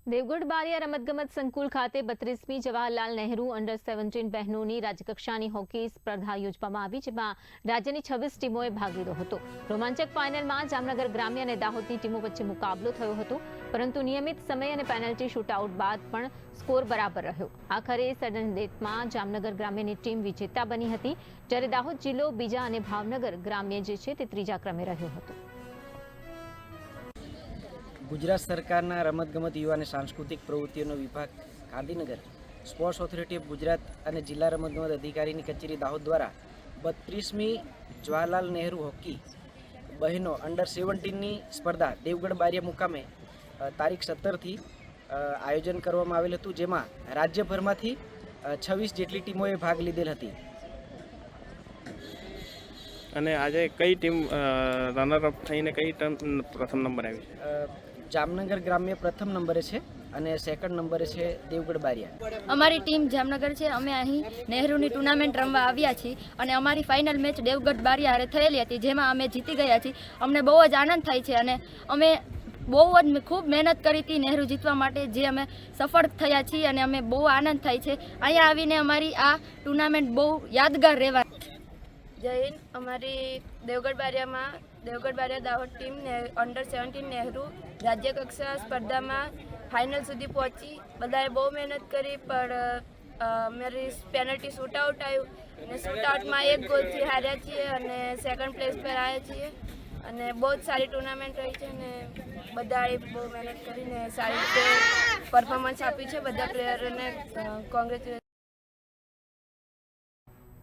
દેવગઢ બારિયા રમતગમત સંકુલ ખાતે 32મી જવાહરલાલ નહેરુ અંડર 17 બહેનોની રાજ્યકક્ષાની હોકી સ્પર્ધા યોજવામાં આવી, જેમાં રાજ્યની 26 ટીમોએ ભાગ લીધો હતો. રોમાંચક ફાઇનલમાં જામનગર ગ્રામ્ય અને દાહોદની ટીમો વચ્ચે મુકાબલો થયો હતો, પરંતુ નિયમિત સમય અને પેનલ્ટી શૂટઆઉટ બાદ પણ સ્કોર બરાબર રહ્યો. આખરે સડન ડેથમાં જામનગર ગ્રામ્યની ટીમ વિજેતા બની હતી, જ્યારે દાહોદ જિલ્લો બીજા અને ભાવનગર ગ્રામ્ય જે છે તે ત્રીજા ક્રમે રહ્યો હતો. ગુજરાત સરકારના રમતગમત યુવા અને સાંસ્કૃતિક પ્રવૃત્તિઓનો વિભાગ Gandhinagar, sports authority of Gujarat અને જિલ્લા રમતગમત અધિકારીની કચેરી દાહોદ દ્વારા 32મી જવાહરલાલ નહેરુ હોકી બહેનો અંડર 17ની સ્પર્ધા દેવગઢ બારિયા મુકામે તારીખ 17થી આયોજન કરવામાં આવેલ હતું, જેમાં રાજ્યભરમાંથી 26 જેટલી ટીમોએ ભાગ લીધેલ હતી. અને આજે કઈ ટીમ રનરઅપ થઈને કઈ ટીમ પ્રથમ નંબર આવી છે? જામનગર ગ્રામ્ય પ્રથમ નંબરે છે અને સેકન્ડ નંબરે છે દેવગઢ બારિયા. અમારી ટીમ જામનગર છે. અમે અહીં નહેરુની ટુર્નામેન્ટ રમવા આવ્યા છીએ અને અમારી ફાઇનલ મેચ દેવગઢ બારિયા હારે થયેલી હતી, જેમાં અમે જીતી ગયા છીએ. અમને બહુ જ આનંદ થાય છે અને અમે બહુ જ ખૂબ મહેનત કરી હતી નહેરુ જીતવા માટે, જે અમે સફળ થયા છીએ અને અમે બહુ આનંદ થાય છે. અહીંયા આવીને અમારી આ ટુર્નામેન્ટ બહુ યાદગાર રહેવા. જય હિન્દ. અમારી દેવગઢ બારિયા દાહોદ ટીમ અંડર 17 નહેરુ રાજ્ય કક્ષા સ્પર્ધામાં ફાઇનલ સુધી પહોંચી. બધાએ બહુ મહેનત કરી, પણ અમારી પેનલ્ટી શૂટઆઉટ આવ્યું અને શૂટઆઉટમાં 1 ગોલથી હાર્યા છીએ અને સેકન્ડ પ્લેસ પર આવ્યા છીએ. અને બહુ જ સારી ટુર્નામેન્ટ રહી છે અને બધાએ બહુ મહેનત કરીને સારી રીતે પરફોર્મન્સ આપ્યું છે. બધા પ્લેયરોને કોંગ્રેચ્યુલેશન.